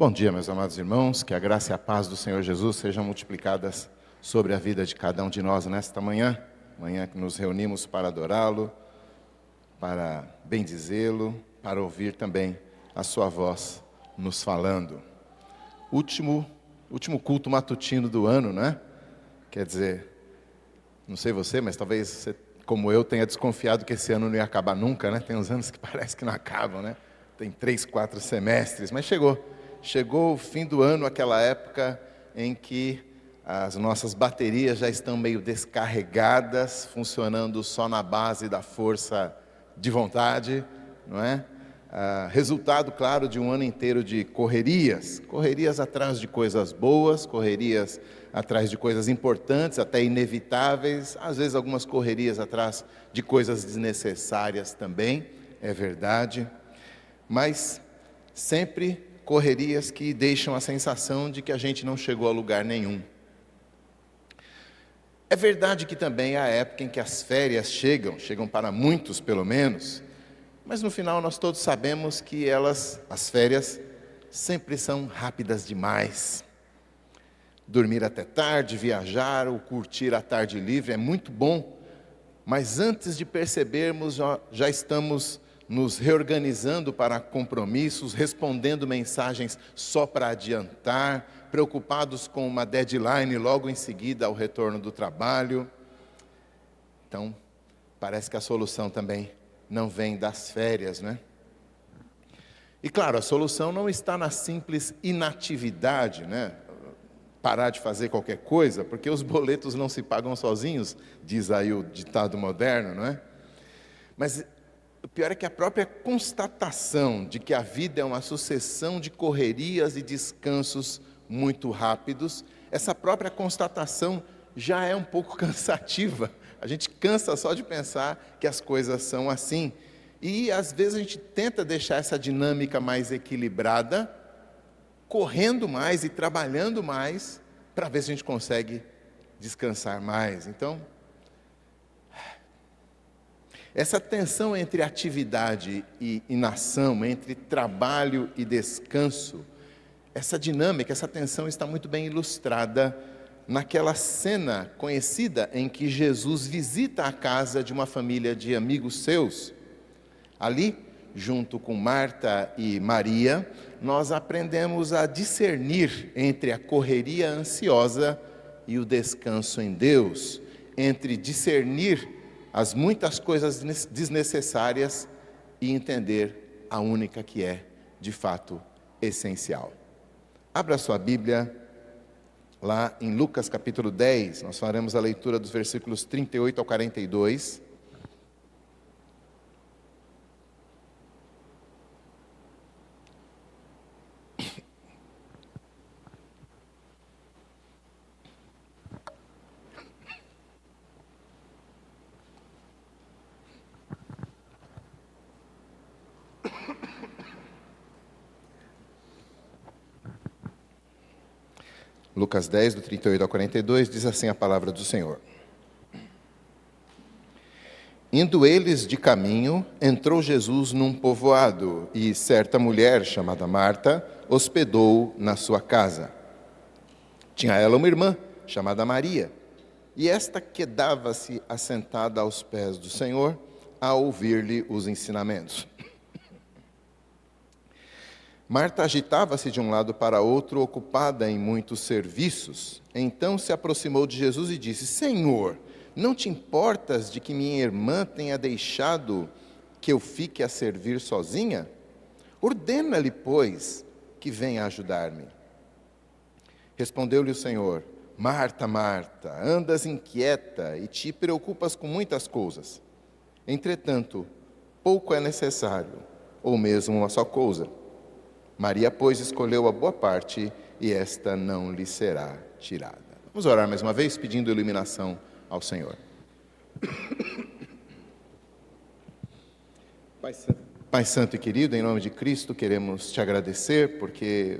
Bom dia, meus amados irmãos, que a graça e a paz do Senhor Jesus sejam multiplicadas sobre a vida de cada um de nós nesta manhã, manhã que nos reunimos para adorá-lo, para bendizê-lo, para ouvir também a sua voz nos falando. Último culto matutino do ano, né? Quer dizer, não sei você, mas talvez você, como eu, tenha desconfiado que esse ano não ia acabar nunca, né? Tem uns anos que parece que não acabam, né? Tem 3, 4 semestres, mas chegou o fim do ano, aquela época em que as nossas baterias já estão meio descarregadas, funcionando só na base da força de vontade, não é? Resultado, claro, de um ano inteiro de correrias atrás de coisas boas, correrias atrás de coisas importantes, até inevitáveis, às vezes algumas correrias atrás de coisas desnecessárias também, é verdade, mas sempre correrias que deixam a sensação de que a gente não chegou a lugar nenhum. É verdade que também há época em que as férias chegam para muitos pelo menos, mas no final nós todos sabemos que as férias, sempre são rápidas demais. Dormir até tarde, viajar ou curtir a tarde livre é muito bom, mas antes de percebermos, já estamos nos reorganizando para compromissos, respondendo mensagens só para adiantar, preocupados com uma deadline logo em seguida ao retorno do trabalho. Então, parece que a solução também não vem das férias, né? E claro, a solução não está na simples inatividade, né? Parar de fazer qualquer coisa, porque os boletos não se pagam sozinhos, diz aí o ditado moderno, não é? Mas o pior é que a própria constatação de que a vida é uma sucessão de correrias e descansos muito rápidos, essa própria constatação já é um pouco cansativa. A gente cansa só de pensar que as coisas são assim. E às vezes a gente tenta deixar essa dinâmica mais equilibrada, correndo mais e trabalhando mais, para ver se a gente consegue descansar mais. Então, essa tensão entre atividade e inação, entre trabalho e descanso, essa dinâmica, essa tensão está muito bem ilustrada naquela cena conhecida em que Jesus visita a casa de uma família de amigos seus. Ali, junto com Marta e Maria, nós aprendemos a discernir entre a correria ansiosa e o descanso em Deus, entre discernir as muitas coisas desnecessárias e entender a única que é, de fato, essencial. Abra sua Bíblia lá em Lucas capítulo 10, nós faremos a leitura dos versículos 38 ao 42. Lucas 10, do 38 ao 42, diz assim a palavra do Senhor. Indo eles de caminho, entrou Jesus num povoado, e certa mulher, chamada Marta, hospedou na sua casa. Tinha ela uma irmã, chamada Maria, e esta quedava-se assentada aos pés do Senhor, a ouvir-lhe os ensinamentos. Marta agitava-se de um lado para outro, ocupada em muitos serviços. Então se aproximou de Jesus e disse: Senhor, não te importas de que minha irmã tenha deixado que eu fique a servir sozinha? Ordena-lhe, pois, que venha ajudar-me. Respondeu-lhe o Senhor: Marta, Marta, andas inquieta e te preocupas com muitas coisas. Entretanto, pouco é necessário, ou mesmo uma só coisa. Maria, pois, escolheu a boa parte, e esta não lhe será tirada. Vamos orar mais uma vez, pedindo iluminação ao Senhor. Pai Santo e querido, em nome de Cristo, queremos te agradecer, porque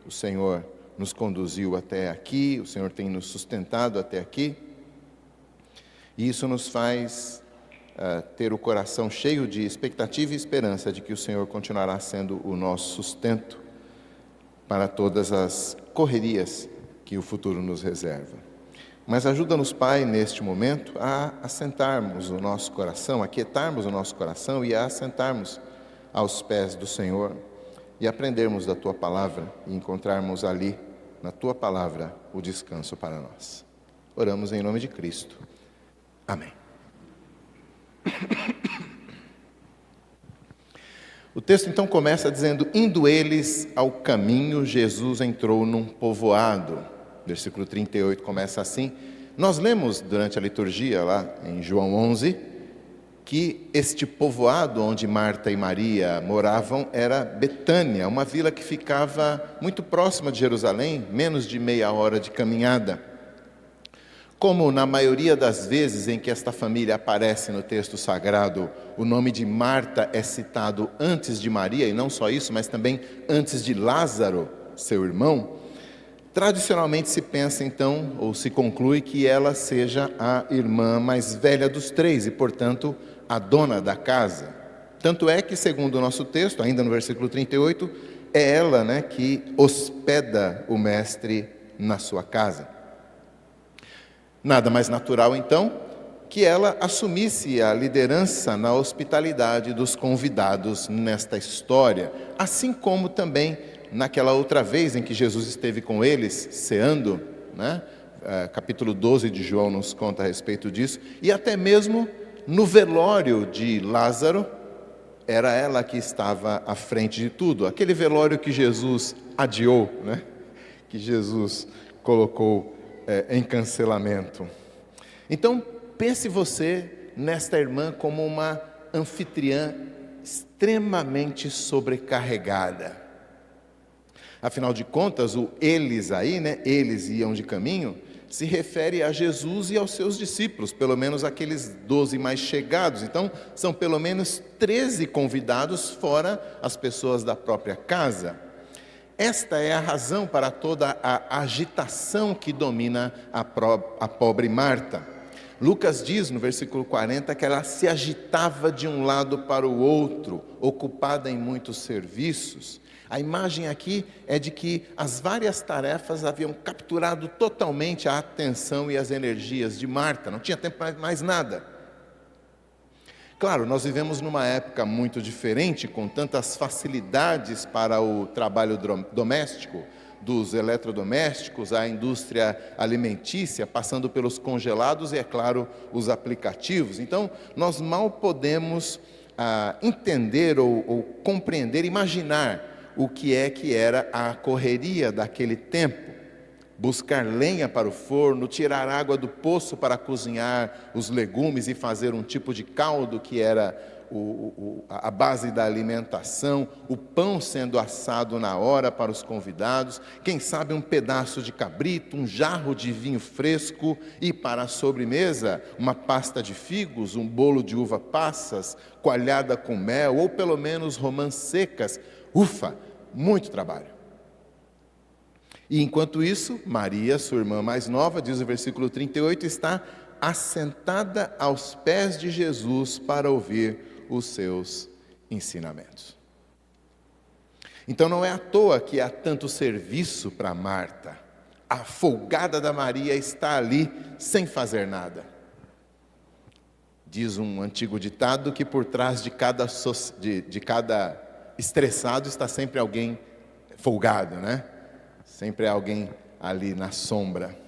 o Senhor nos conduziu até aqui, o Senhor tem nos sustentado até aqui, e isso nos faz ter o coração cheio de expectativa e esperança de que o Senhor continuará sendo o nosso sustento. para todas as correrias que o futuro nos reserva. Mas ajuda-nos, Pai, neste momento, a assentarmos o nosso coração, a aquietarmos o nosso coração e a assentarmos aos pés do Senhor e aprendermos da Tua Palavra e encontrarmos ali, na Tua Palavra, o descanso para nós. Oramos em nome de Cristo. Amém. O texto então começa dizendo: indo eles ao caminho, Jesus entrou num povoado. Versículo 38 começa assim. Nós lemos durante a liturgia lá em João 11, que este povoado onde Marta e Maria moravam era Betânia, uma vila que ficava muito próxima de Jerusalém, menos de meia hora de caminhada. Como na maioria das vezes em que esta família aparece no texto sagrado, o nome de Marta é citado antes de Maria, e não só isso, mas também antes de Lázaro, seu irmão, tradicionalmente se pensa então, ou se conclui, que ela seja a irmã mais velha dos três e, portanto, a dona da casa. Tanto é que, segundo o nosso texto, ainda no versículo 38, é ela, que hospeda o mestre na sua casa. Nada mais natural, então, que ela assumisse a liderança na hospitalidade dos convidados nesta história, assim como também naquela outra vez em que Jesus esteve com eles, ceando, capítulo 12 de João nos conta a respeito disso, e até mesmo no velório de Lázaro, era ela que estava à frente de tudo, aquele velório que Jesus adiou, que Jesus colocou em cancelamento. Então, pense você nesta irmã como uma anfitriã extremamente sobrecarregada. Afinal de contas, o eles aí, eles iam de caminho, se refere a Jesus e aos seus discípulos, pelo menos aqueles 12 mais chegados. Então, são pelo menos 13 convidados, fora as pessoas da própria casa. Esta é a razão para toda a agitação que domina a pobre Marta. Lucas diz no versículo 40 que ela se agitava de um lado para o outro, ocupada em muitos serviços. A imagem aqui é de que as várias tarefas haviam capturado totalmente a atenção e as energias de Marta, não tinha tempo para mais nada. Claro, nós vivemos numa época muito diferente, com tantas facilidades para o trabalho doméstico, dos eletrodomésticos, à indústria alimentícia, passando pelos congelados e, é claro, os aplicativos. Então, nós mal podemos entender ou compreender, imaginar o que era a correria daquele tempo. Buscar lenha para o forno, tirar água do poço para cozinhar os legumes e fazer um tipo de caldo que era a base da alimentação, o pão sendo assado na hora para os convidados, quem sabe um pedaço de cabrito, um jarro de vinho fresco e, para a sobremesa, uma pasta de figos, um bolo de uva passas, coalhada com mel ou pelo menos romãs secas. Ufa, muito trabalho. E enquanto isso, Maria, sua irmã mais nova, diz o versículo 38, está assentada aos pés de Jesus para ouvir os seus ensinamentos. Então não é à toa que há tanto serviço para Marta. A folgada da Maria está ali sem fazer nada. Diz um antigo ditado que por trás de cada estressado está sempre alguém folgado, Sempre há alguém ali na sombra.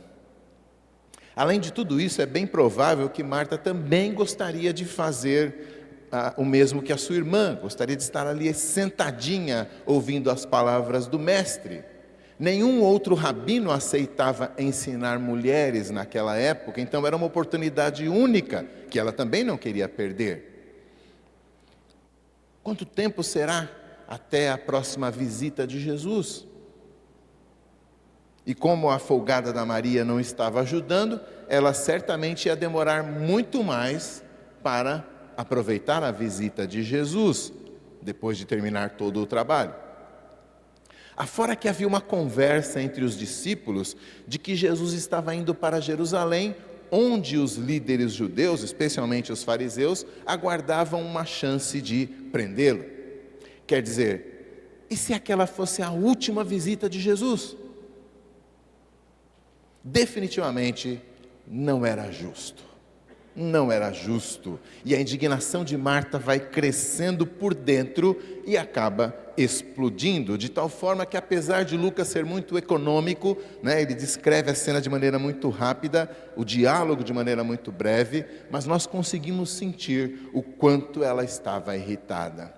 Além de tudo isso, é bem provável que Marta também gostaria de fazer o mesmo que a sua irmã, gostaria de estar ali sentadinha, ouvindo as palavras do mestre. Nenhum outro rabino aceitava ensinar mulheres naquela época, então era uma oportunidade única, que ela também não queria perder. Quanto tempo será até a próxima visita de Jesus? E como a folgada da Maria não estava ajudando, ela certamente ia demorar muito mais para aproveitar a visita de Jesus, depois de terminar todo o trabalho. Afora que havia uma conversa entre os discípulos de que Jesus estava indo para Jerusalém, onde os líderes judeus, especialmente os fariseus, aguardavam uma chance de prendê-lo. Quer dizer, E se aquela fosse a última visita de Jesus? Definitivamente não era justo. Não era justo. E a indignação de Marta vai crescendo por dentro e acaba explodindo, de tal forma que, apesar de Lucas ser muito econômico, ele descreve a cena de maneira muito rápida, o diálogo de maneira muito breve, mas nós conseguimos sentir o quanto ela estava irritada.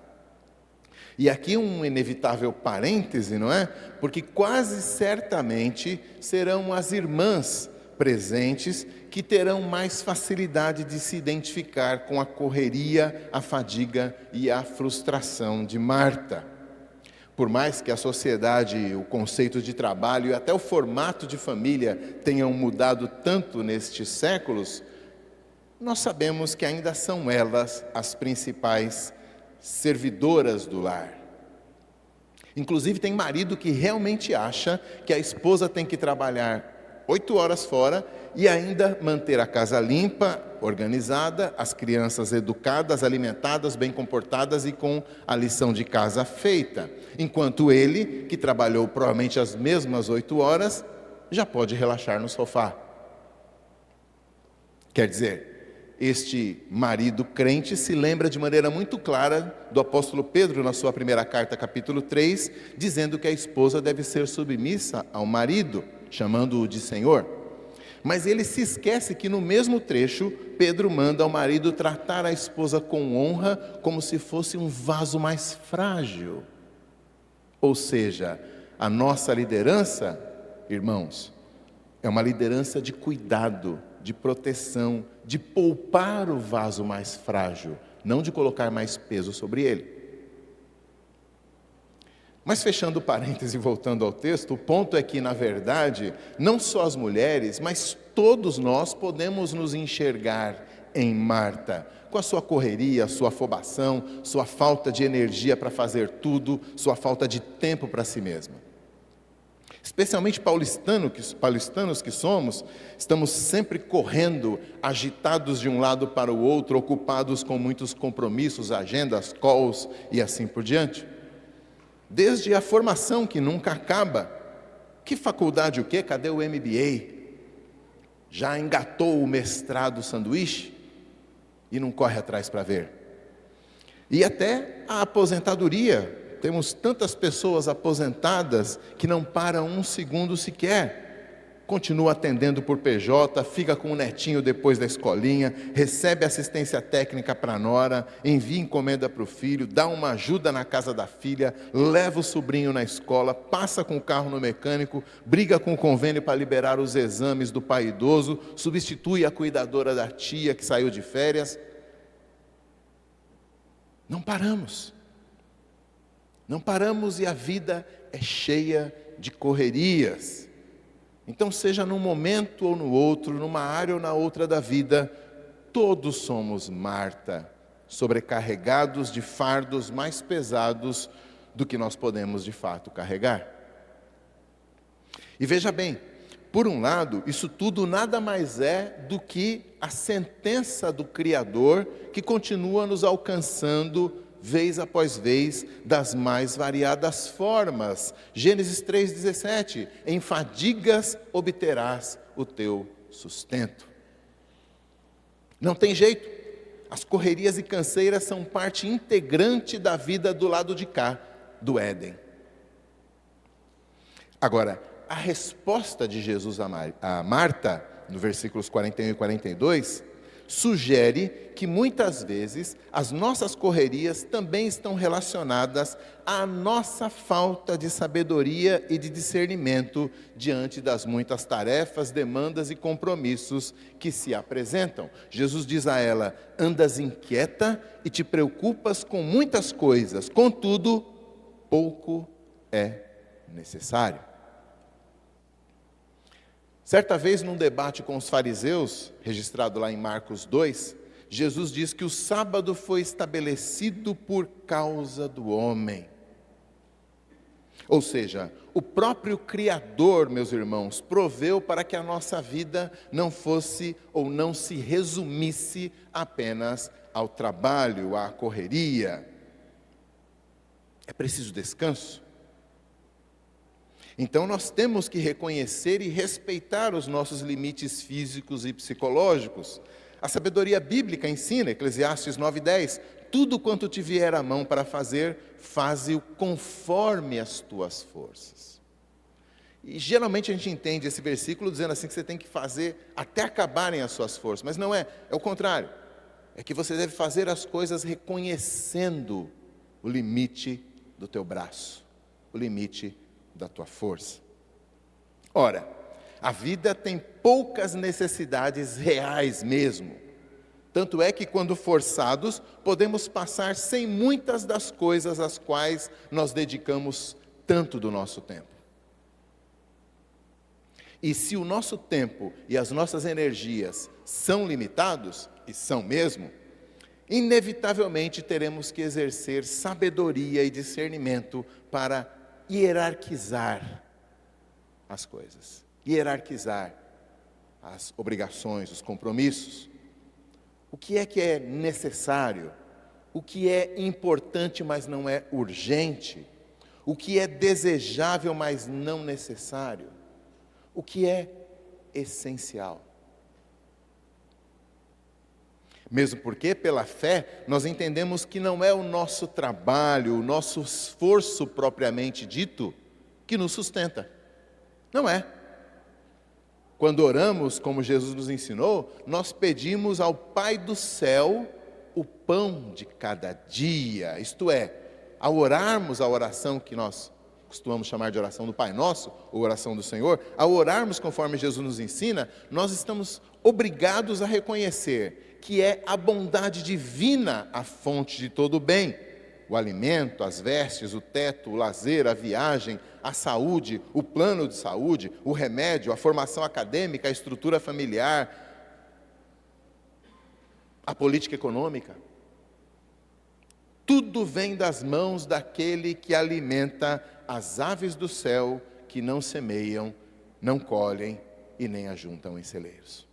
E aqui um inevitável parêntese, não é? Porque quase certamente serão as irmãs presentes que terão mais facilidade de se identificar com a correria, a fadiga e a frustração de Marta. Por mais que a sociedade, o conceito de trabalho e até o formato de família tenham mudado tanto nestes séculos, nós sabemos que ainda são elas as principais servidoras do lar. Inclusive tem marido que realmente acha que a esposa tem que trabalhar 8 horas fora e ainda manter a casa limpa, organizada, as crianças educadas, alimentadas, bem comportadas e com a lição de casa feita. Enquanto ele, que trabalhou provavelmente as mesmas 8 horas, já pode relaxar no sofá. Quer dizer, este marido crente se lembra de maneira muito clara do apóstolo Pedro na sua primeira carta, capítulo 3, dizendo que a esposa deve ser submissa ao marido, chamando-o de Senhor. Mas ele se esquece que no mesmo trecho, Pedro manda ao marido tratar a esposa com honra, como se fosse um vaso mais frágil. Ou seja, a nossa liderança, irmãos, é uma liderança de cuidado, de proteção, de poupar o vaso mais frágil, não de colocar mais peso sobre ele. Mas fechando o parêntese e voltando ao texto, o ponto é que, na verdade, não só as mulheres, mas todos nós podemos nos enxergar em Marta, com a sua correria, sua afobação, sua falta de energia para fazer tudo, sua falta de tempo para si mesma. Especialmente paulistanos que somos, estamos sempre correndo, agitados de um lado para o outro, ocupados com muitos compromissos, agendas, calls e assim por diante. Desde a formação que nunca acaba. Que faculdade o quê? Cadê o MBA? Já engatou o mestrado sanduíche? E não corre atrás para ver. E até a aposentadoria. Temos tantas pessoas aposentadas que não param um segundo sequer. Continua atendendo por PJ, fica com o netinho depois da escolinha, recebe assistência técnica para a nora, envia encomenda para o filho, dá uma ajuda na casa da filha, leva o sobrinho na escola, passa com o carro no mecânico, briga com o convênio para liberar os exames do pai idoso, substitui a cuidadora da tia que saiu de férias. Não paramos. Não paramos e a vida é cheia de correrias. Então, seja num momento ou no outro, numa área ou na outra da vida, todos somos Marta, sobrecarregados de fardos mais pesados do que nós podemos de fato carregar. E veja bem, por um lado, isso tudo nada mais é do que a sentença do Criador que continua nos alcançando vez após vez, das mais variadas formas. Gênesis 3,17, em fadigas obterás o teu sustento. Não tem jeito, as correrias e canseiras são parte integrante da vida do lado de cá, do Éden. Agora, a resposta de Jesus a Marta, no versículos 41 e 42, sugere que muitas vezes as nossas correrias também estão relacionadas à nossa falta de sabedoria e de discernimento diante das muitas tarefas, demandas e compromissos que se apresentam. Jesus diz a ela: andas inquieta e te preocupas com muitas coisas, contudo, pouco é necessário. Certa vez, num debate com os fariseus, registrado lá em Marcos 2, Jesus diz que o sábado foi estabelecido por causa do homem. Ou seja, o próprio Criador, meus irmãos, proveu para que a nossa vida não fosse ou não se resumisse apenas ao trabalho, à correria. É preciso descanso. Então nós temos que reconhecer e respeitar os nossos limites físicos e psicológicos. A sabedoria bíblica ensina, Eclesiastes 9:10, tudo quanto te vier à mão para fazer, faze-o conforme as tuas forças. E geralmente a gente entende esse versículo dizendo assim que você tem que fazer até acabarem as suas forças, mas não é, é o contrário. É que você deve fazer as coisas reconhecendo o limite do teu braço, o limite da tua força. Ora, a vida tem poucas necessidades reais mesmo. Tanto é que quando forçados, podemos passar sem muitas das coisas às quais nós dedicamos tanto do nosso tempo. E se o nosso tempo e as nossas energias são limitados, e são mesmo, inevitavelmente teremos que exercer sabedoria e discernimento para hierarquizar as coisas, hierarquizar as obrigações, os compromissos. O que é necessário? O que é importante, mas não é urgente? O que é desejável, mas não necessário? O que é essencial? Mesmo porque, pela fé, nós entendemos que não é o nosso trabalho, o nosso esforço propriamente dito, que nos sustenta. Não é. Quando oramos, como Jesus nos ensinou, nós pedimos ao Pai do céu o pão de cada dia. Isto é, ao orarmos a oração que nós costumamos chamar de oração do Pai Nosso, ou oração do Senhor, ao orarmos conforme Jesus nos ensina, nós estamos obrigados a reconhecer que é a bondade divina a fonte de todo o bem. O alimento, as vestes, o teto, o lazer, a viagem, a saúde, o plano de saúde, o remédio, a formação acadêmica, a estrutura familiar, a política econômica. Tudo vem das mãos daquele que alimenta as aves do céu, que não semeiam, não colhem e nem ajuntam em celeiros.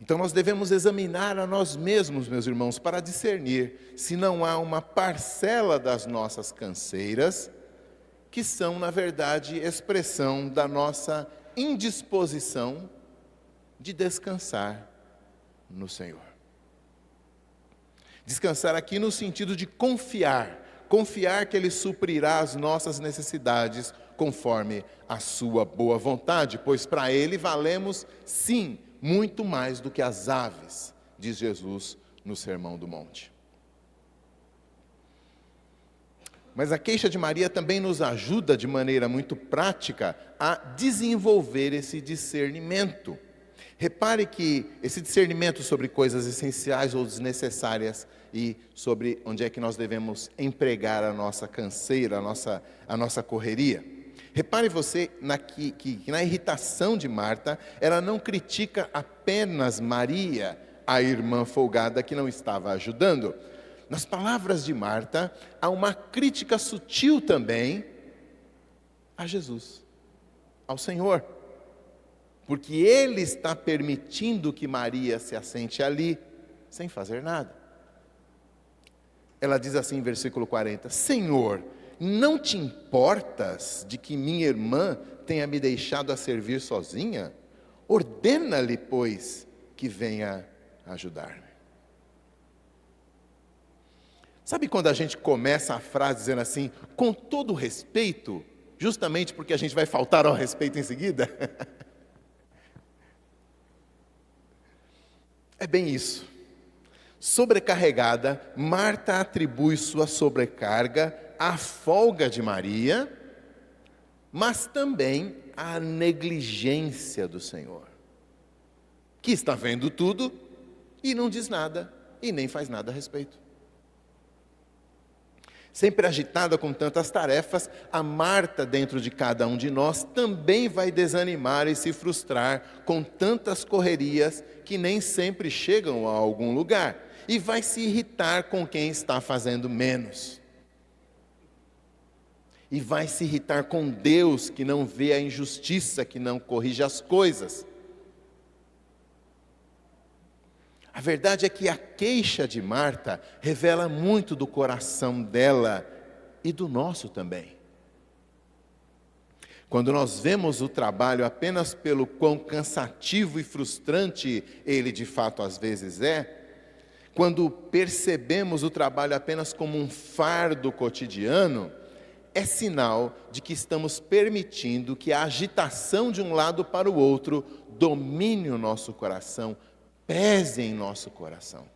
Então nós devemos examinar a nós mesmos, meus irmãos, para discernir se não há uma parcela das nossas canseiras que são, na verdade, expressão da nossa indisposição de descansar no Senhor. Descansar aqui no sentido de confiar que Ele suprirá as nossas necessidades conforme a sua boa vontade, pois para Ele valemos, sim, muito mais do que as aves, diz Jesus no Sermão do Monte. Mas a queixa de Maria também nos ajuda de maneira muito prática a desenvolver esse discernimento. Repare que esse discernimento sobre coisas essenciais ou desnecessárias e sobre onde é que nós devemos empregar a nossa canseira, a nossa correria. Repare você que na irritação de Marta, ela não critica apenas Maria, a irmã folgada que não estava ajudando. Nas palavras de Marta, há uma crítica sutil também a Jesus, ao Senhor. Porque Ele está permitindo que Maria se assente ali, sem fazer nada. Ela diz assim em versículo 40, Senhor, não te importas de que minha irmã tenha me deixado a servir sozinha? Ordena-lhe, pois, que venha ajudar-me. Sabe quando a gente começa a frase dizendo assim, com todo respeito, justamente porque a gente vai faltar ao respeito em seguida? É bem isso. Sobrecarregada, Marta atribui sua sobrecarga à folga de Maria, mas também à negligência do Senhor, que está vendo tudo e não diz nada e nem faz nada a respeito. Sempre agitada com tantas tarefas, a Marta dentro de cada um de nós também vai desanimar e se frustrar com tantas correrias que nem sempre chegam a algum lugar. E vai se irritar com quem está fazendo menos. E vai se irritar com Deus que não vê a injustiça, que não corrige as coisas. A verdade é que a queixa de Marta revela muito do coração dela e do nosso também. Quando nós vemos o trabalho apenas pelo quão cansativo e frustrante ele de fato às vezes é, quando percebemos o trabalho apenas como um fardo cotidiano, é sinal de que estamos permitindo que a agitação de um lado para o outro domine o nosso coração, pese em nosso coração.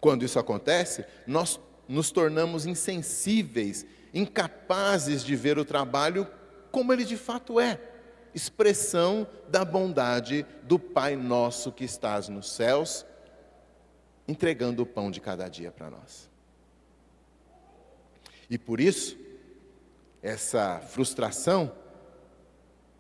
Quando isso acontece, nós nos tornamos insensíveis, incapazes de ver o trabalho como ele de fato é, expressão da bondade do Pai nosso que estás nos céus, entregando o pão de cada dia para nós. E por isso, essa frustração,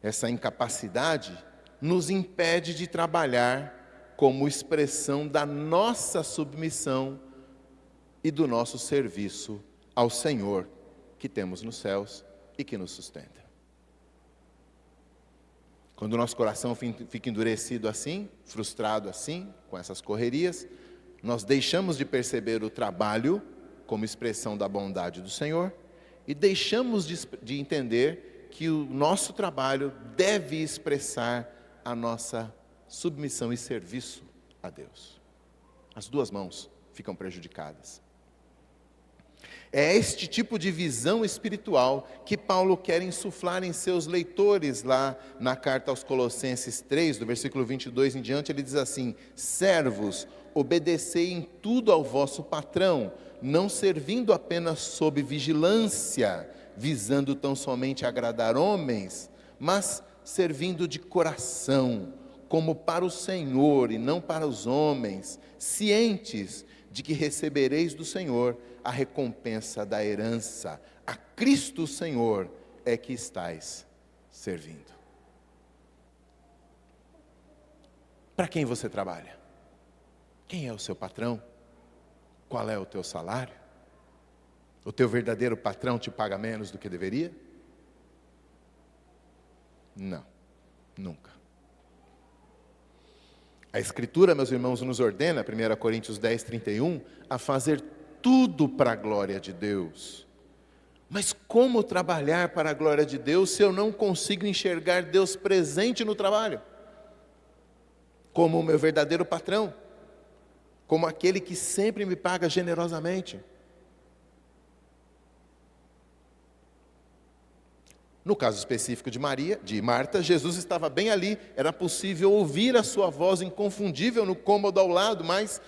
essa incapacidade, nos impede de trabalhar como expressão da nossa submissão e do nosso serviço ao Senhor que temos nos céus e que nos sustenta. Quando o nosso coração fica endurecido assim, frustrado assim, com essas correrias, nós deixamos de perceber o trabalho como expressão da bondade do Senhor e deixamos de entender que o nosso trabalho deve expressar a nossa submissão e serviço a Deus. As duas mãos ficam prejudicadas. É este tipo de visão espiritual que Paulo quer insuflar em seus leitores lá na carta aos Colossenses 3, do versículo 22 em diante, ele diz assim: servos, obedecei em tudo ao vosso patrão, não servindo apenas sob vigilância, visando tão somente agradar homens, mas servindo de coração, como para o Senhor e não para os homens, cientes de que recebereis do Senhor a recompensa da herança. A Cristo Senhor é que estais servindo. Para quem você trabalha? Quem é o seu patrão? Qual é o teu salário? O teu verdadeiro patrão te paga menos do que deveria? Não, nunca. A Escritura, meus irmãos, nos ordena, 1 Coríntios 10, 31, a fazer tudo para a glória de Deus. Mas como trabalhar para a glória de Deus se eu não consigo enxergar Deus presente no trabalho? Como o meu verdadeiro patrão, como aquele que sempre me paga generosamente. No caso específico de Marta, Jesus estava bem ali, era possível ouvir a sua voz inconfundível no cômodo ao lado, mas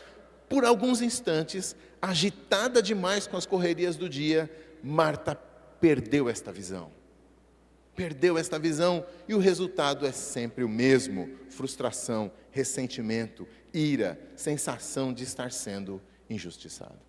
por alguns instantes, agitada demais com as correrias do dia, Marta perdeu esta visão. Perdeu esta visão e o resultado é sempre o mesmo: frustração, ressentimento, ira, sensação de estar sendo injustiçado.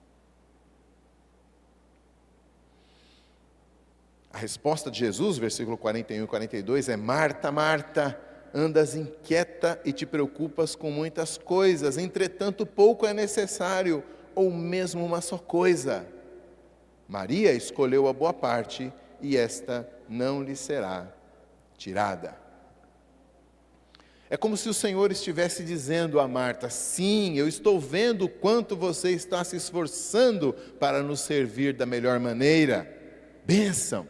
A resposta de Jesus, versículo 41 e 42, é: Marta, Marta, andas inquieta e te preocupas com muitas coisas, entretanto pouco é necessário, ou mesmo uma só coisa. Maria escolheu a boa parte, e esta não lhe será tirada. É como se o Senhor estivesse dizendo a Marta: sim, eu estou vendo o quanto você está se esforçando para nos servir da melhor maneira. Bênção.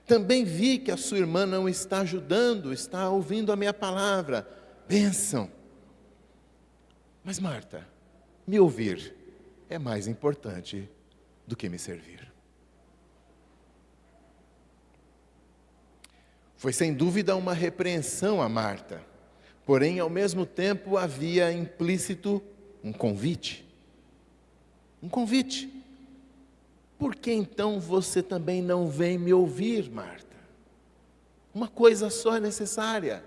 Também vi que a sua irmã não está ajudando, está ouvindo a minha palavra. Bênção. Mas Marta, me ouvir é mais importante do que me servir. Foi sem dúvida uma repreensão a Marta, porém ao mesmo tempo havia implícito um convite. Um convite. Por que então você também não vem me ouvir, Marta? Uma coisa só é necessária.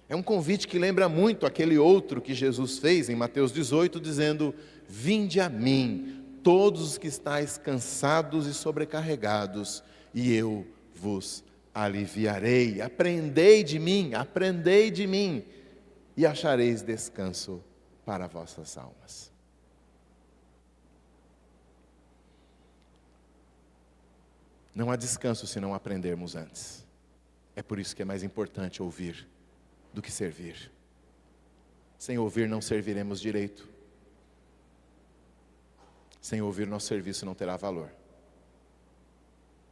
É um convite que lembra muito aquele outro que Jesus fez em Mateus 18, dizendo: vinde a mim, todos os que estáis cansados e sobrecarregados, e eu vos aliviarei. Aprendei de mim, e achareis descanso para vossas almas. Não há descanso se não aprendermos antes. É por isso que é mais importante ouvir do que servir. Sem ouvir não serviremos direito. Sem ouvir nosso serviço não terá valor.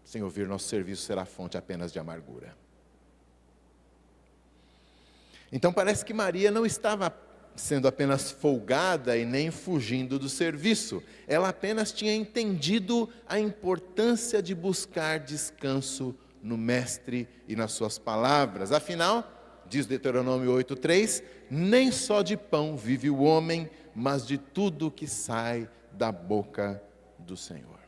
Sem ouvir nosso serviço será fonte apenas de amargura. Então parece que Maria não estava sendo apenas folgada e nem fugindo do serviço. Ela apenas tinha entendido a importância de buscar descanso no Mestre e nas suas palavras. Afinal, diz Deuteronômio 8:3, nem só de pão vive o homem, mas de tudo que sai da boca do Senhor.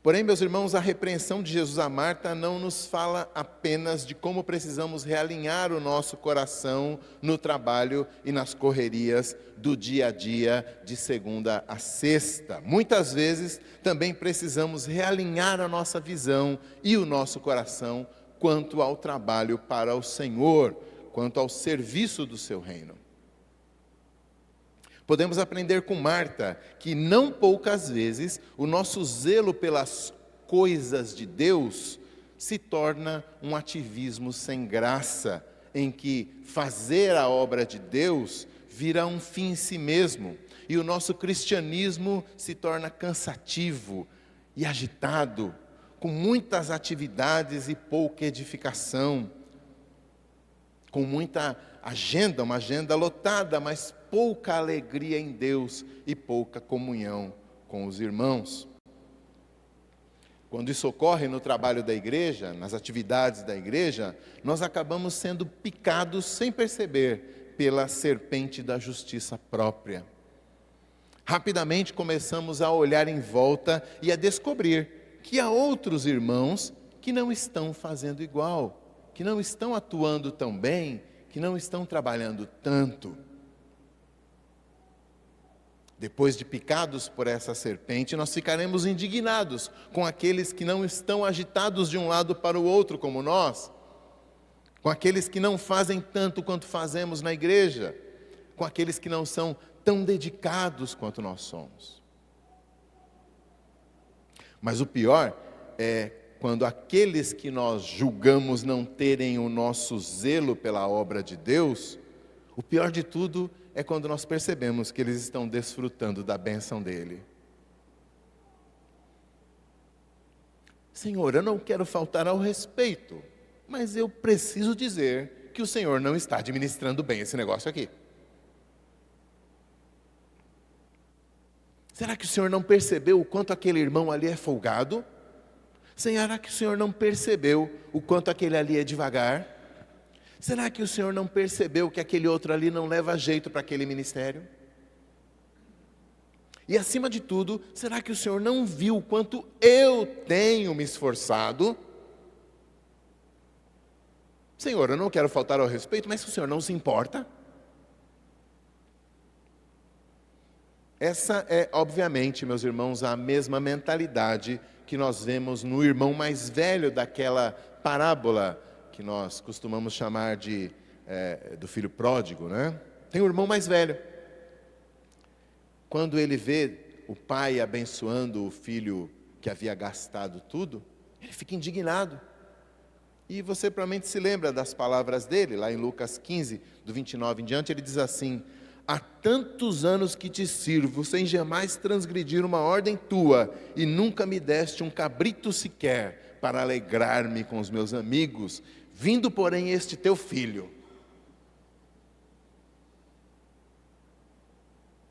Porém, meus irmãos, a repreensão de Jesus a Marta não nos fala apenas de como precisamos realinhar o nosso coração no trabalho e nas correrias do dia a dia, de segunda a sexta. Muitas vezes também precisamos realinhar a nossa visão e o nosso coração quanto ao trabalho para o Senhor, quanto ao serviço do seu reino. Podemos aprender com Marta que não poucas vezes o nosso zelo pelas coisas de Deus se torna um ativismo sem graça, em que fazer a obra de Deus vira um fim em si mesmo, e o nosso cristianismo se torna cansativo e agitado, com muitas atividades e pouca edificação, com muita agenda, uma agenda lotada, mas pouca alegria em Deus e pouca comunhão com os irmãos. Quando isso ocorre no trabalho da igreja, nas atividades da igreja, nós acabamos sendo picados sem perceber pela serpente da justiça própria. Rapidamente começamos a olhar em volta e a descobrir que há outros irmãos que não estão fazendo igual, que não estão atuando tão bem, que não estão trabalhando tanto. Depois de picados por essa serpente, nós ficaremos indignados com aqueles que não estão agitados de um lado para o outro como nós, com aqueles que não fazem tanto quanto fazemos na igreja, com aqueles que não são tão dedicados quanto nós somos. Mas o pior é quando aqueles que nós julgamos não terem o nosso zelo pela obra de Deus, o pior de tudo é quando nós percebemos que eles estão desfrutando da bênção dele. Senhor, eu não quero faltar ao respeito, mas eu preciso dizer que o Senhor não está administrando bem esse negócio aqui. Será que o Senhor não percebeu o quanto aquele irmão ali é folgado? Será que o Senhor não percebeu o quanto aquele ali é devagar? Será que o Senhor não percebeu que aquele outro ali não leva jeito para aquele ministério? E acima de tudo, será que o Senhor não viu o quanto eu tenho me esforçado? Senhor, eu não quero faltar ao respeito, mas o Senhor não se importa? Essa é, obviamente, meus irmãos, a mesma mentalidade que nós vemos no irmão mais velho daquela parábola que nós costumamos chamar do filho pródigo, né? Tem um irmão mais velho. Quando ele vê o pai abençoando o filho que havia gastado tudo, ele fica indignado. E você provavelmente se lembra das palavras dele, lá em Lucas 15, do 29 em diante, ele diz assim: há tantos anos que te sirvo, sem jamais transgredir uma ordem tua, e nunca me deste um cabrito sequer, para alegrar-me com os meus amigos, vindo porém este teu filho.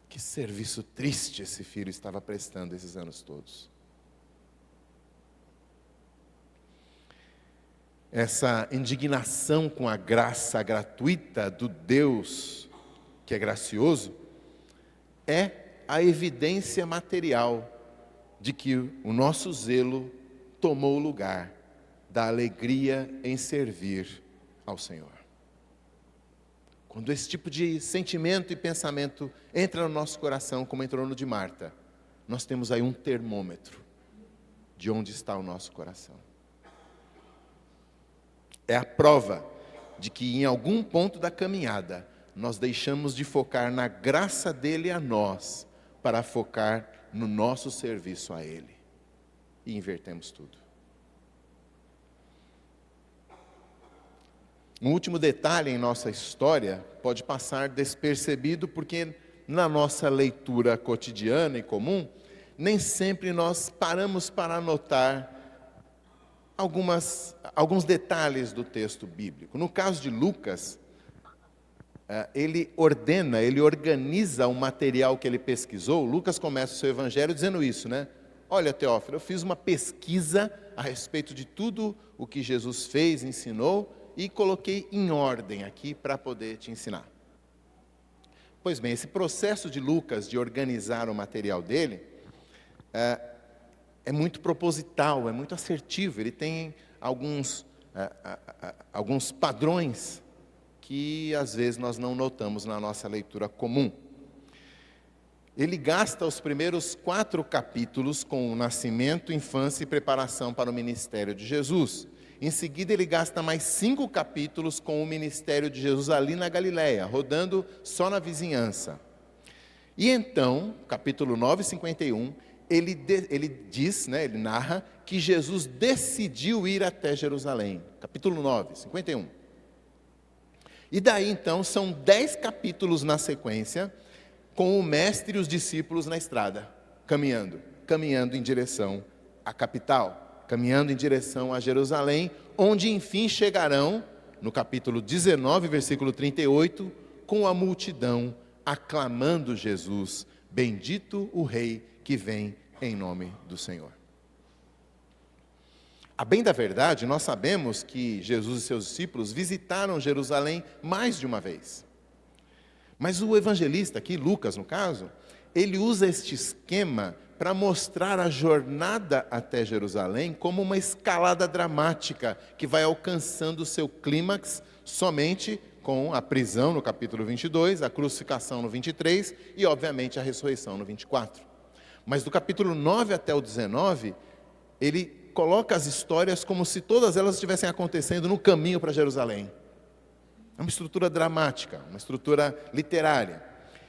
Que serviço triste esse filho estava prestando esses anos todos. Essa indignação com a graça gratuita do Deus que é gracioso, é a evidência material de que o nosso zelo tomou o lugar da alegria em servir ao Senhor. Quando esse tipo de sentimento e pensamento entra no nosso coração, como entrou no de Marta, nós temos aí um termômetro de onde está o nosso coração. É a prova de que em algum ponto da caminhada, nós deixamos de focar na graça dele a nós, para focar no nosso serviço a ele. E invertemos tudo. Um último detalhe em nossa história pode passar despercebido, porque na nossa leitura cotidiana e comum, nem sempre nós paramos para anotar alguns detalhes do texto bíblico. No caso de Lucas, ele organiza o material que ele pesquisou. Lucas começa o seu evangelho dizendo isso, né? Olha, Teófilo, eu fiz uma pesquisa a respeito de tudo o que Jesus fez, ensinou, e coloquei em ordem aqui para poder te ensinar. Pois bem, esse processo de Lucas de organizar o material dele é muito proposital, é muito assertivo. Ele tem alguns padrões que às vezes nós não notamos na nossa leitura comum. Ele gasta os primeiros 4 capítulos com o nascimento, infância e preparação para o ministério de Jesus. Em seguida, ele gasta mais 5 capítulos com o ministério de Jesus ali na Galileia, rodando só na vizinhança. E então, capítulo 9, 51, ele diz, né, ele narra que Jesus decidiu ir até Jerusalém. Capítulo 9, 51. E daí, então, são 10 capítulos na sequência, com o mestre e os discípulos na estrada, caminhando em direção à capital. Caminhando em direção a Jerusalém, onde enfim chegarão, no capítulo 19, versículo 38, com a multidão aclamando Jesus, bendito o Rei que vem em nome do Senhor. A bem da verdade, nós sabemos que Jesus e seus discípulos visitaram Jerusalém mais de uma vez. Mas o evangelista aqui, Lucas no caso, ele usa este esquema para mostrar a jornada até Jerusalém como uma escalada dramática que vai alcançando o seu clímax somente com a prisão no capítulo 22, a crucificação no 23 e, obviamente, a ressurreição no 24. Mas do capítulo 9 até o 19, ele coloca as histórias como se todas elas estivessem acontecendo no caminho para Jerusalém. É uma estrutura dramática, uma estrutura literária.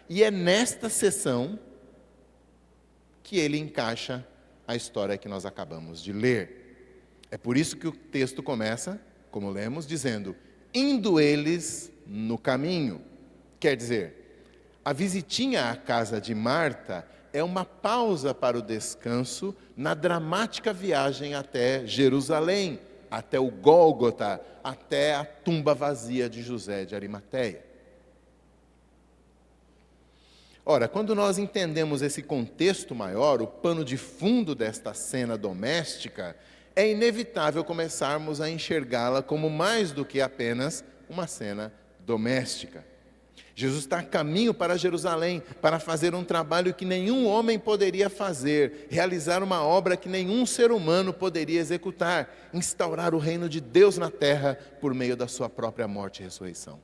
E é nesta sessão que ele encaixa a história que nós acabamos de ler. É por isso que o texto começa, como lemos, dizendo, indo eles no caminho. Quer dizer, a visitinha à casa de Marta é uma pausa para o descanso na dramática viagem até Jerusalém, até o Gólgota, até a tumba vazia de José de Arimateia. Ora, quando nós entendemos esse contexto maior, o pano de fundo desta cena doméstica, é inevitável começarmos a enxergá-la como mais do que apenas uma cena doméstica. Jesus está a caminho para Jerusalém, para fazer um trabalho que nenhum homem poderia fazer, realizar uma obra que nenhum ser humano poderia executar, instaurar o reino de Deus na terra por meio da sua própria morte e ressurreição.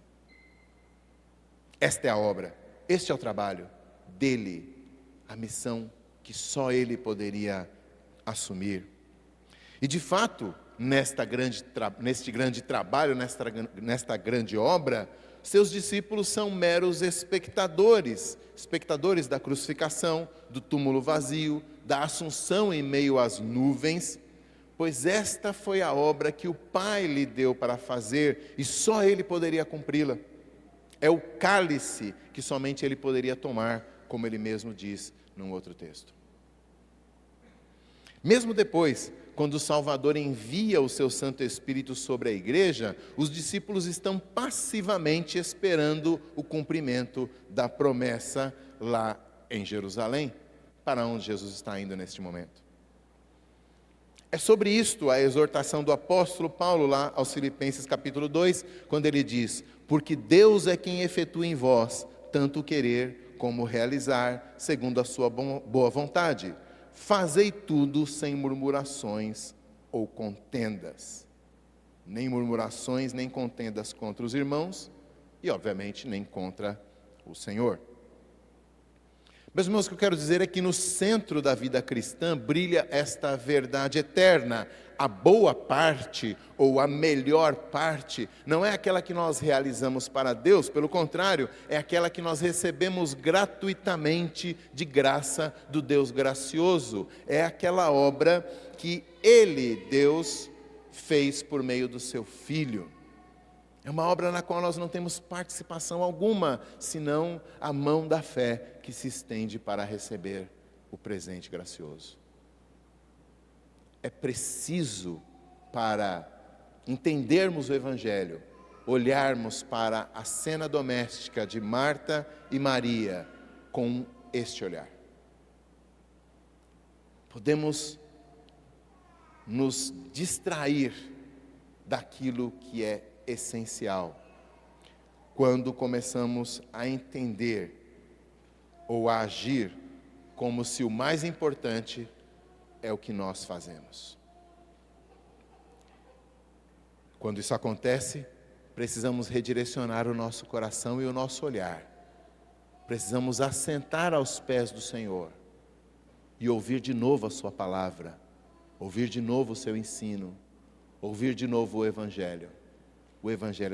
Esta é a obra, este é o trabalho dele, a missão que só ele poderia assumir. E de fato, neste grande trabalho, nesta grande obra, seus discípulos são meros espectadores da crucificação, do túmulo vazio, da assunção em meio às nuvens, pois esta foi a obra que o Pai lhe deu para fazer e só ele poderia cumpri-la. É o cálice que somente ele poderia tomar, como ele mesmo diz num outro texto. Mesmo depois, quando o Salvador envia o seu Santo Espírito sobre a igreja, os discípulos estão passivamente esperando o cumprimento da promessa lá em Jerusalém, para onde Jesus está indo neste momento. É sobre isto a exortação do apóstolo Paulo lá aos Filipenses capítulo 2, quando ele diz, porque Deus é quem efetua em vós tanto o querer como o realizar, segundo a sua boa vontade. Fazei tudo sem murmurações ou contendas. Nem murmurações, nem contendas contra os irmãos e, obviamente, nem contra o Senhor. Meus irmãos, o que eu quero dizer é que no centro da vida cristã brilha esta verdade eterna. A boa parte, ou a melhor parte, não é aquela que nós realizamos para Deus, pelo contrário, é aquela que nós recebemos gratuitamente de graça do Deus gracioso. É aquela obra que Ele, Deus, fez por meio do Seu Filho. É uma obra na qual nós não temos participação alguma, senão a mão da fé que se estende para receber o presente gracioso. É preciso, para entendermos o Evangelho, olharmos para a cena doméstica de Marta e Maria com este olhar. Podemos nos distrair daquilo que é essencial quando começamos a entender ou a agir como se o mais importante é o que nós fazemos. Quando isso acontece, precisamos redirecionar o nosso coração e o nosso olhar. Precisamos assentar aos pés do Senhor e ouvir de novo a sua palavra, ouvir de novo o seu ensino, ouvir de novo o Evangelho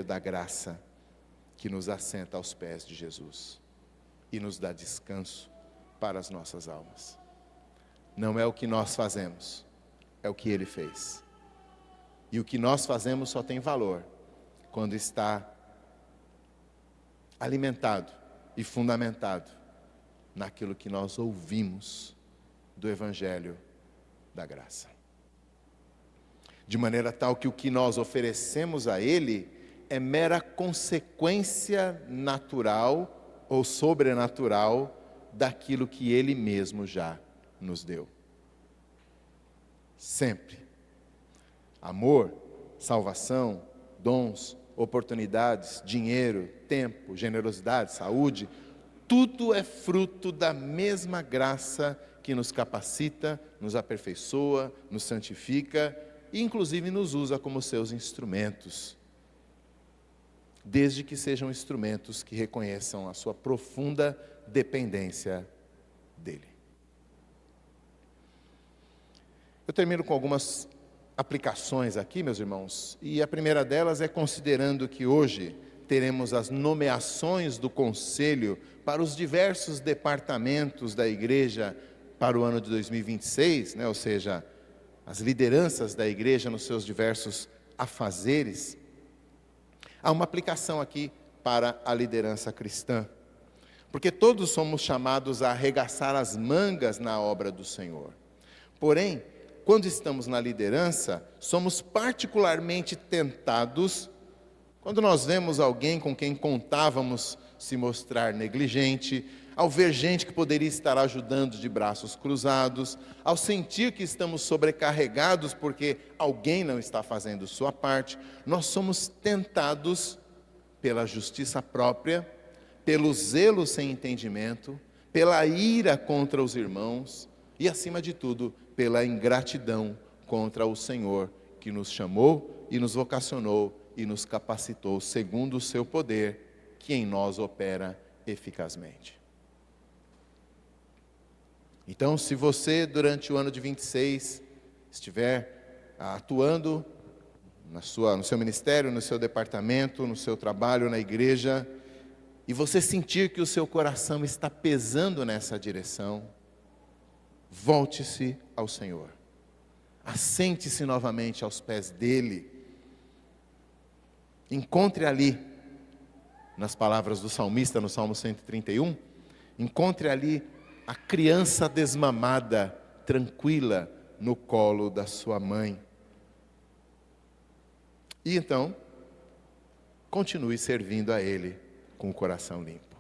da graça que nos assenta aos pés de Jesus e nos dá descanso para as nossas almas. Não é o que nós fazemos, é o que Ele fez. E o que nós fazemos só tem valor quando está alimentado e fundamentado naquilo que nós ouvimos do Evangelho da graça. De maneira tal que o que nós oferecemos a Ele é mera consequência natural ou sobrenatural daquilo que Ele mesmo já nos deu. Sempre. Amor, salvação, dons, oportunidades, dinheiro, tempo, generosidade, saúde, tudo é fruto da mesma graça que nos capacita, nos aperfeiçoa, nos santifica e inclusive nos usa como seus instrumentos, desde que sejam instrumentos que reconheçam a sua profunda dependência dele. Eu termino com algumas aplicações aqui, meus irmãos, e a primeira delas é considerando que hoje teremos as nomeações do conselho para os diversos departamentos da igreja para o ano de 2026, ou seja, as lideranças da igreja nos seus diversos afazeres. Há uma aplicação aqui para a liderança cristã, porque todos somos chamados a arregaçar as mangas na obra do Senhor. Porém, quando estamos na liderança, somos particularmente tentados, quando nós vemos alguém com quem contávamos se mostrar negligente, ao ver gente que poderia estar ajudando de braços cruzados, ao sentir que estamos sobrecarregados porque alguém não está fazendo sua parte, nós somos tentados pela justiça própria, pelo zelo sem entendimento, pela ira contra os irmãos e, acima de tudo, pela ingratidão contra o Senhor que nos chamou e nos vocacionou e nos capacitou segundo o seu poder que em nós opera eficazmente. Então, se você durante o ano de 26 estiver atuando no seu ministério, no seu departamento, no seu trabalho, na igreja, e você sentir que o seu coração está pesando nessa direção, volte-se ao Senhor, assente-se novamente aos pés dEle, encontre ali, nas palavras do salmista no Salmo 131, encontre ali a criança desmamada, tranquila, no colo da sua mãe. E então, continue servindo a Ele com o coração limpo.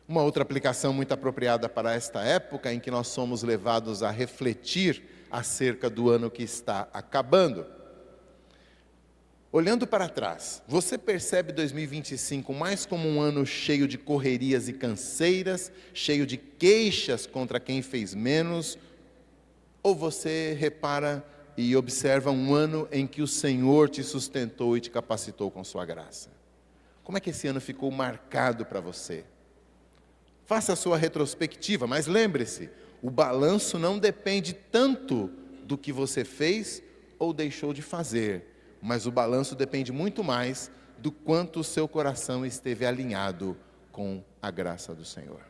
Uma outra aplicação muito apropriada para esta época, em que nós somos levados a refletir acerca do ano que está acabando. Olhando para trás, você percebe 2025 mais como um ano cheio de correrias e canseiras, cheio de queixas contra quem fez menos, ou você repara e observa um ano em que o Senhor te sustentou e te capacitou com sua graça? Como é que esse ano ficou marcado para você? Faça a sua retrospectiva, mas lembre-se, o balanço não depende tanto do que você fez ou deixou de fazer, mas o balanço depende muito mais do quanto o seu coração esteve alinhado com a graça do Senhor.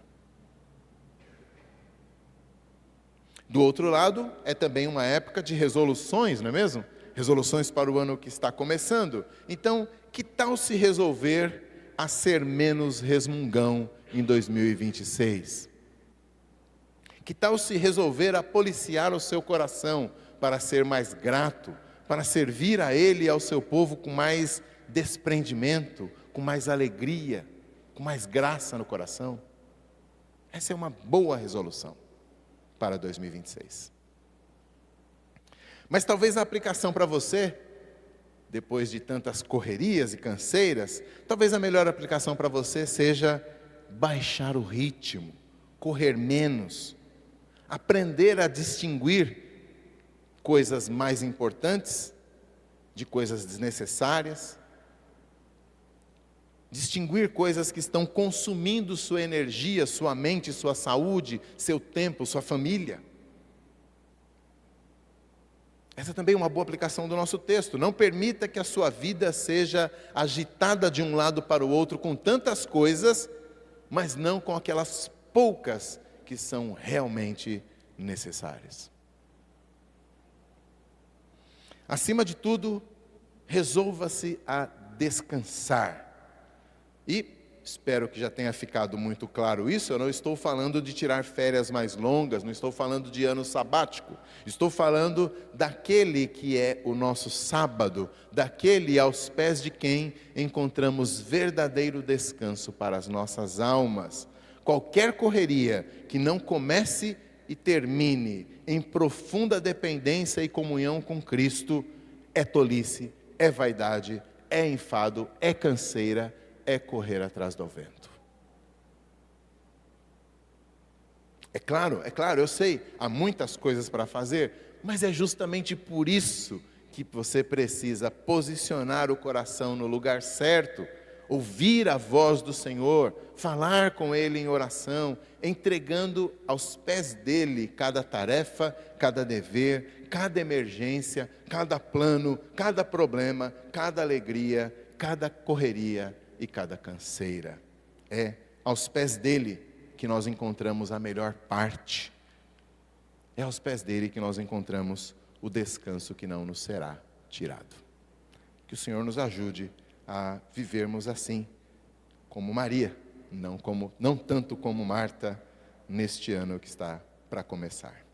Do outro lado, é também uma época de resoluções, não é mesmo? resoluções para o ano que está começando. Então, que tal se resolver a ser menos resmungão em 2026? Que tal se resolver a policiar o seu coração para ser mais grato, para servir a Ele e ao seu povo com mais desprendimento, com mais alegria, com mais graça no coração? Essa é uma boa resolução para 2026. Mas talvez a aplicação para você, depois de tantas correrias e canseiras, talvez a melhor aplicação para você seja baixar o ritmo, correr menos, aprender a distinguir coisas mais importantes de coisas desnecessárias, distinguir coisas que estão consumindo sua energia, sua mente, sua saúde, seu tempo, sua família. Essa também é uma boa aplicação do nosso texto. Não permita que a sua vida seja agitada de um lado para o outro com tantas coisas, mas não com aquelas poucas que são realmente necessárias. Acima de tudo, resolva-se a descansar. E espero que já tenha ficado muito claro isso. Eu não estou falando de tirar férias mais longas, não estou falando de ano sabático. Estou falando daquele que é o nosso sábado, daquele aos pés de quem encontramos verdadeiro descanso para as nossas almas. Qualquer correria que não comece e termine em profunda dependência e comunhão com Cristo é tolice, é vaidade, é enfado, é canseira, é correr atrás do vento. É claro, eu sei, há muitas coisas para fazer, mas é justamente por isso que você precisa posicionar o coração no lugar certo, ouvir a voz do Senhor, falar com Ele em oração, entregando aos pés dEle cada tarefa, cada dever, cada emergência, cada plano, cada problema, cada alegria, cada correria e cada canseira. É aos pés dEle que nós encontramos a melhor parte. É aos pés dEle que nós encontramos o descanso que não nos será tirado. Que o Senhor nos ajude a vivermos assim, como Maria, não tanto como Marta, neste ano que está para começar.